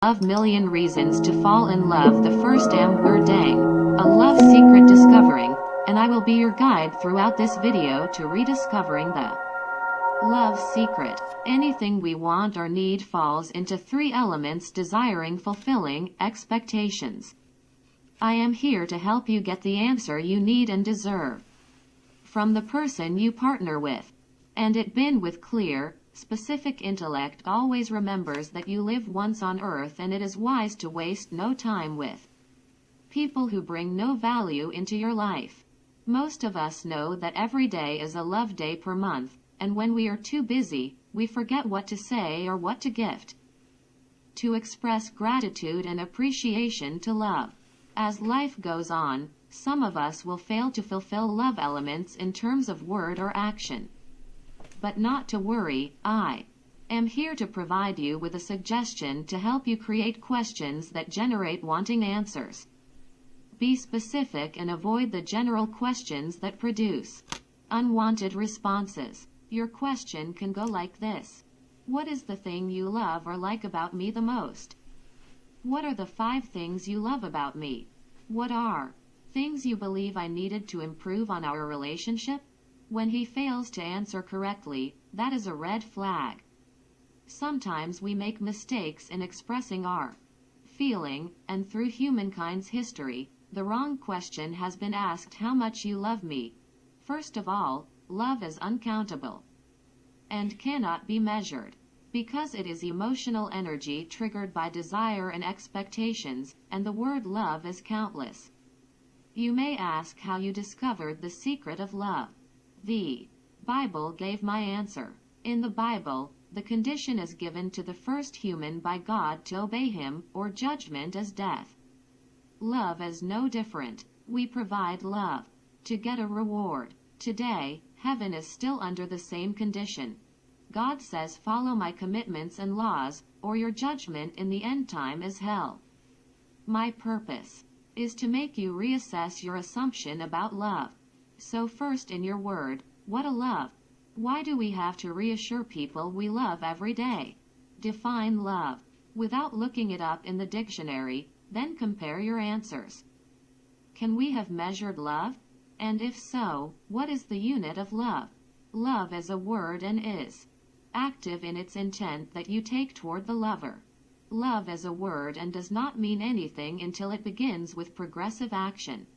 Love Million Reasons to Fall in Love. The first am Wur Deng, a love secret discovering, and I will be your guide throughout this video to rediscovering the love secret. Anything we want or need falls into three elements: desiring, fulfilling, expectations. I am here to help you get the answer you need and deserve from the person you partner with. And it been with clear, specific intellect always remembers that you live once on earth, and it is wise to waste no time with people who bring no value into your life. Most of us know that every day is a love day per month, and when we are too busy, we forget what to say or what to gift to express gratitude and appreciation to love. As life goes on, some of us will fail to fulfill love elements in terms of word or action. But not to worry, I am here to provide you with a suggestion to help you create questions that generate wanting answers. Be specific and avoid the general questions that produce unwanted responses. Your question can go like this: what is the thing you love or like about me the most? What are the 5 things you love about me? What are things you believe I needed to improve on our relationship? When he fails to answer correctly, that is a red flag. Sometimes we make mistakes in expressing our feeling, and through humankind's history, the wrong question has been asked: how much you love me. First of all, love is uncountable and cannot be measured, because it is emotional energy triggered by desire and expectations, and the word love is countless. You may ask how you discovered the secret of love. The Bible gave my answer. In the Bible, the condition is given to the first human by God to obey him, or judgment as death. Love is no different. We provide love to get a reward. Today, heaven is still under the same condition. God says, follow my commitments and laws, or your judgment in the end time is hell. My purpose is to make you reassess your assumption about love. So first, in your word, what a love. Why do we have to reassure people we love every day? Define love without looking it up in the dictionary, then compare your answers. Can we have measured love? And if so, what is the unit of love? Love is a word and is active in its intent that you take toward the lover. Love is a word and does not mean anything until it begins with progressive action.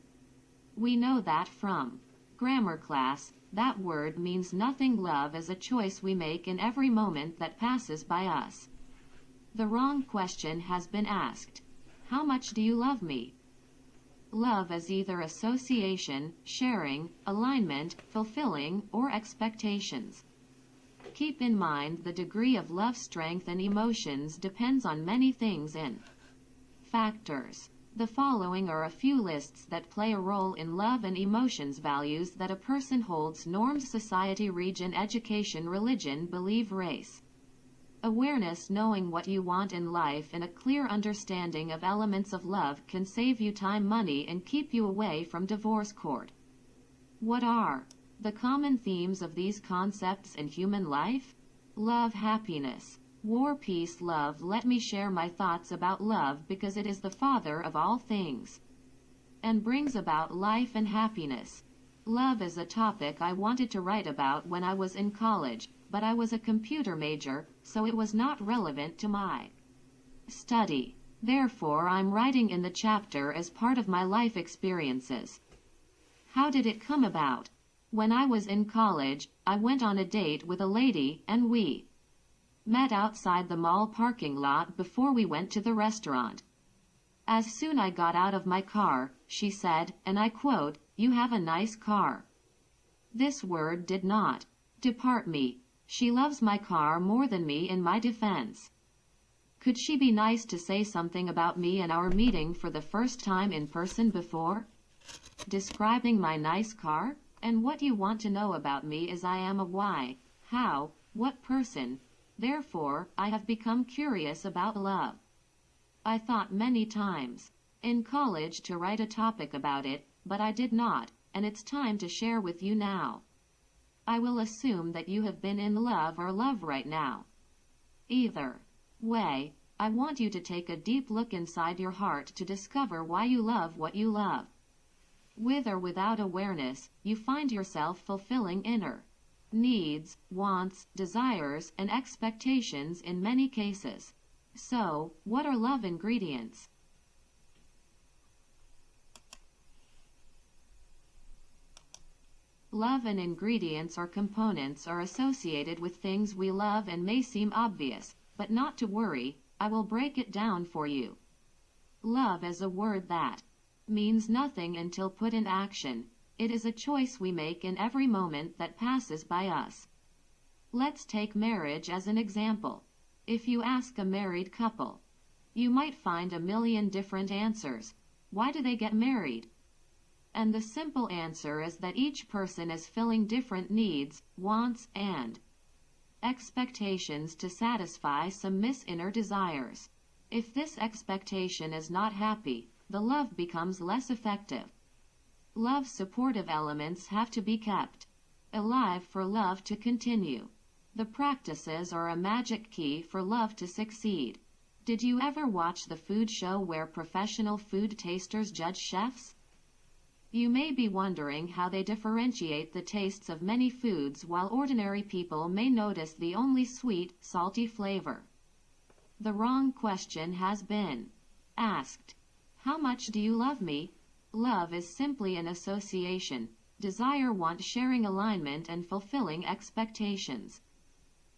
We know that from grammar class. That word means nothing. Love is a choice we make in every moment that passes by us. The wrong question has been asked. How much do you love me? Love is either association, sharing, alignment, fulfilling, or expectations. Keep in mind the degree of love strength and emotions depends on many things and factors. The following are a few lists that play a role in love and emotions: values that a person holds, norms, society, region, education, religion, belief, race. Awareness: knowing what you want in life and a clear understanding of elements of love can save you time, money, and keep you away from divorce court. What are the common themes of these concepts in human life? Love, happiness, war, peace, love. Let me share my thoughts about love because it is the father of all things and brings about life and happiness. Love is a topic I wanted to write about when I was in college, but I was a computer major, so it was not relevant to my study. Therefore, I'm writing in the chapter as part of my life experiences. How did it come about? When I was in college, I went on a date with a lady, and we met outside the mall parking lot before we went to the restaurant. As soon I got out of my car, she said, and I quote, "You have a nice car." This word did not depart me. She loves my car more than me. In my defense, could she be nice to say something about me in our meeting for the first time in person before describing my nice car? And what you want to know about me is I am a why, how, what person. Therefore, I have become curious about love. I thought many times in college to write a topic about it, but I did not, and it's time to share with you now. I will assume that you have been in love or love right now. Either way, I want you to take a deep look inside your heart to discover why you love what you love. With or without awareness, you find yourself fulfilling inner needs, wants, desires, and expectations in many cases. So, what are love ingredients? Love and ingredients or components are associated with things we love and may seem obvious, but not to worry, I will break it down for you. Love is a word that means nothing until put in action. It is a choice we make in every moment that passes by us. Let's take marriage as an example. If you ask a married couple, you might find a million different answers. Why do they get married? And the simple answer is that each person is filling different needs, wants, and expectations to satisfy some inner desires. If this expectation is not happy, the love becomes less effective. Love's supportive elements have to be kept alive for love to continue. The practices are a magic key for love to succeed. Did you ever watch the food show where professional food tasters judge chefs? You may be wondering how they differentiate the tastes of many foods while ordinary people may notice the only sweet, salty flavor. The wrong question has been asked. How much do you love me? Love is simply an association. Desire, want, sharing, alignment, and fulfilling expectations.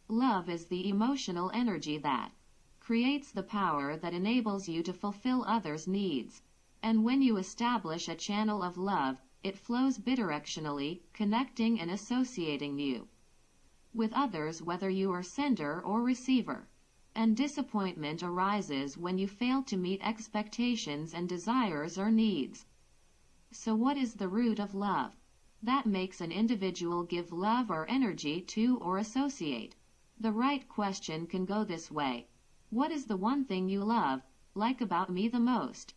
Love is the emotional energy that creates the power that enables you to fulfill others' needs. And when you establish a channel of love, it flows bidirectionally, connecting and associating you with others whether you are sender or receiver. And disappointment arises when you fail to meet expectations and desires or needs. So what is the root of love that makes an individual give love or energy to or associate? The right question can go this way. What is the one thing you love, like about me the most?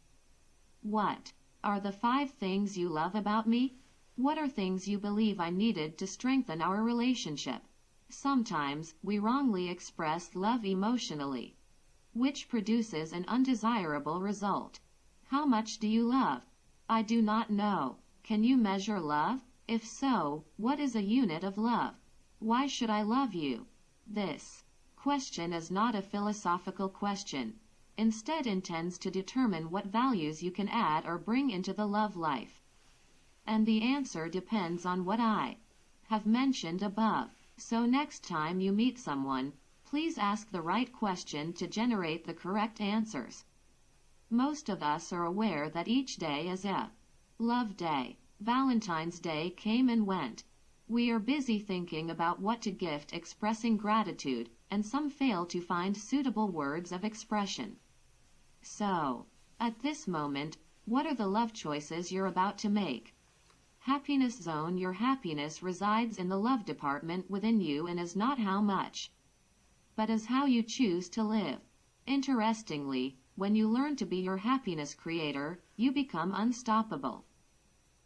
What are the 5 things you love about me? What are things you believe I needed to strengthen our relationship? Sometimes, we wrongly express love emotionally, which produces an undesirable result. How much do you love? I do not know. Can you measure love? If so, what is a unit of love? Why should I love you? This question is not a philosophical question. Instead intends to determine what values you can add or bring into the love life. And the answer depends on what I have mentioned above. So next time you meet someone, please ask the right question to generate the correct answers. Most of us are aware that each day is a love day. Valentine's Day came and went. We are busy thinking about what to gift, expressing gratitude, and some fail to find suitable words of expression. So, at this moment, what are the love choices you're about to make? Happiness zone. Your happiness resides in the love department within you and is not how much, but is how you choose to live. Interestingly, when you learn to be your happiness creator, you become unstoppable.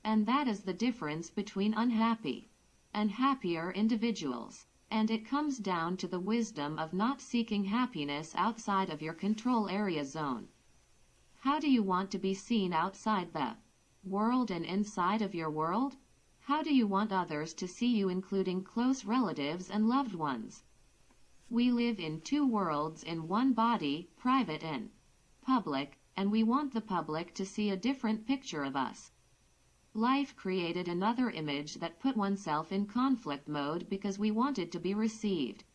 And that is the difference between unhappy and happier individuals. And it comes down to the wisdom of not seeking happiness outside of your control area zone. How do you want to be seen outside the world and inside of your world? How do you want others to see you, including close relatives and loved ones? We live in 2 worlds in one body, private and public, and we want the public to see a different picture of us. Life created another image that put oneself in conflict mode because we wanted to be received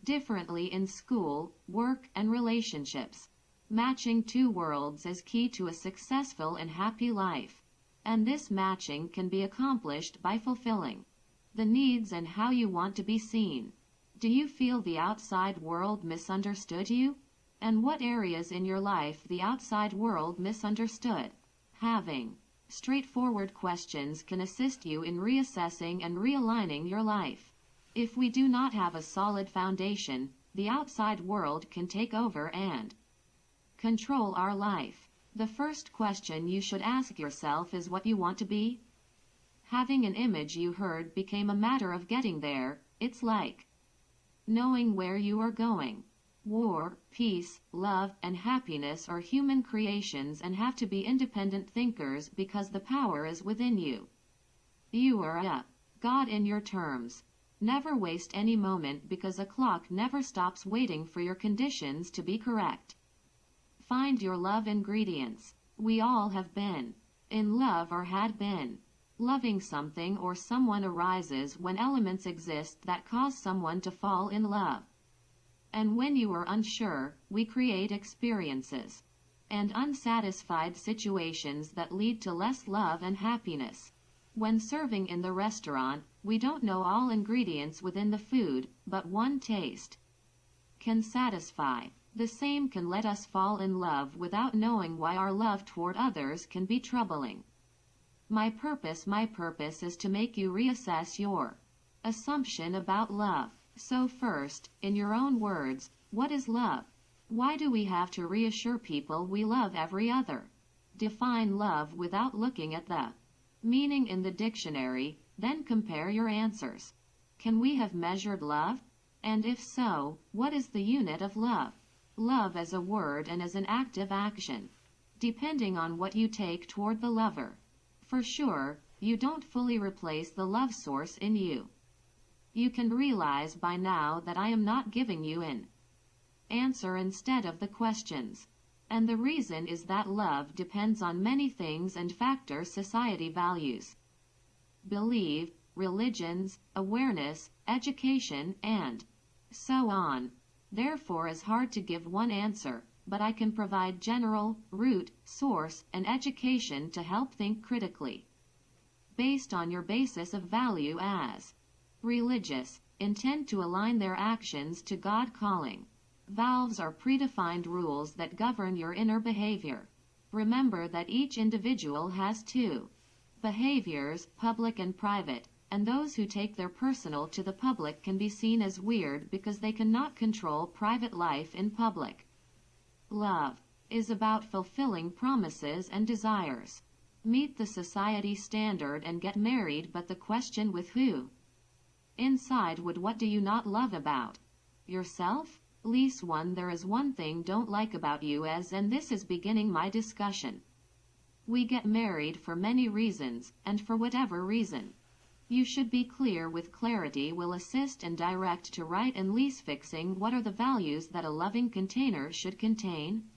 differently in school, work, and relationships. Matching 2 worlds is key to a successful and happy life. And this matching can be accomplished by fulfilling the needs and how you want to be seen. Do you feel the outside world misunderstood you? And what areas in your life the outside world misunderstood? Having straightforward questions can assist you in reassessing and realigning your life. If we do not have a solid foundation, the outside world can take over and control our life. The first question you should ask yourself is what you want to be. Having an image you heard became a matter of getting there. It's like knowing where you are going. War, peace, love, and happiness are human creations and have to be independent thinkers because the power is within you. You are a God in your terms. Never waste any moment because a clock never stops waiting for your conditions to be correct. Find your love ingredients. We all have been in love or had been. Loving something or someone arises when elements exist that cause someone to fall in love. And when you are unsure, we create experiences and unsatisfied situations that lead to less love and happiness. When serving in the restaurant, we don't know all ingredients within the food, but one taste can satisfy. The same can let us fall in love without knowing why our love toward others can be troubling. My purpose is to make you reassess your assumption about love. So first, in your own words, what is love? Why do we have to reassure people we love every other? Define love without looking at the meaning in the dictionary, then compare your answers. Can we have measured love? And if so, what is the unit of love? Love as a word and as an active action, depending on what you take toward the lover. For sure, you don't fully replace the love source in you. You can realize by now that I am not giving you an answer instead of the questions. And the reason is that love depends on many things and factors society values, belief, religions, awareness, education, and so on. Therefore it's hard to give one answer, but I can provide general, root, source, and education to help think critically. Based on your basis of value as religious, intend to align their actions to God calling. Valves are predefined rules that govern your inner behavior. Remember that each individual has two behaviors, public and private, and those who take their personal to the public can be seen as weird because they cannot control private life in public. Love is about fulfilling promises and desires. Meet the society standard and get married, but the question with who? Inside would what do you not love about yourself? Least one there is one thing don't like about you as and this is beginning my discussion. We get married for many reasons, and for whatever reason. You should be clear with clarity will assist and direct to right and lease fixing what are the values that a loving container should contain.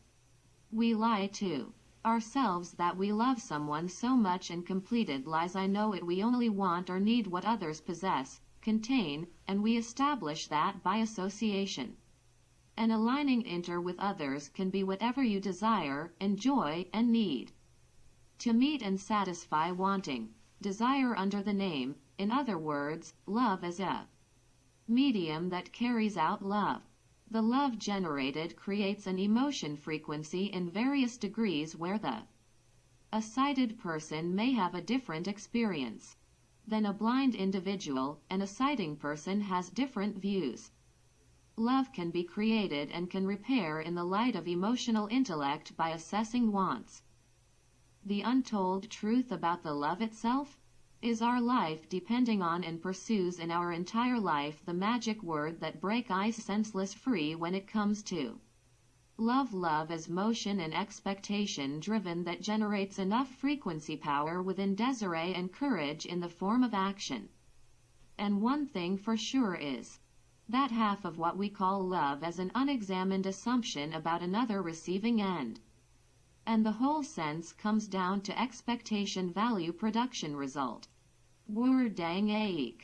We lie to ourselves that we love someone so much and completed lies I know it we only want or need what others possess, contain, and we establish that by association. And aligning inter with others can be whatever you desire, enjoy, and need. To meet and satisfy wanting, desire under the name, in other words, love as a medium that carries out love. The love generated creates an emotion frequency in various degrees where a sighted person may have a different experience than a blind individual, and a sighting person has different views. Love can be created and can repair in the light of emotional intellect by assessing wants. The untold truth about the love itself? Is our life depending on and pursues in our entire life the magic word that break ice senseless free when it comes to love as motion and expectation driven that generates enough frequency power within desire and courage in the form of action. And one thing for sure is that half of what we call love as an unexamined assumption about another receiving end. And the whole sense comes down to expectation value production result. Wur Deng.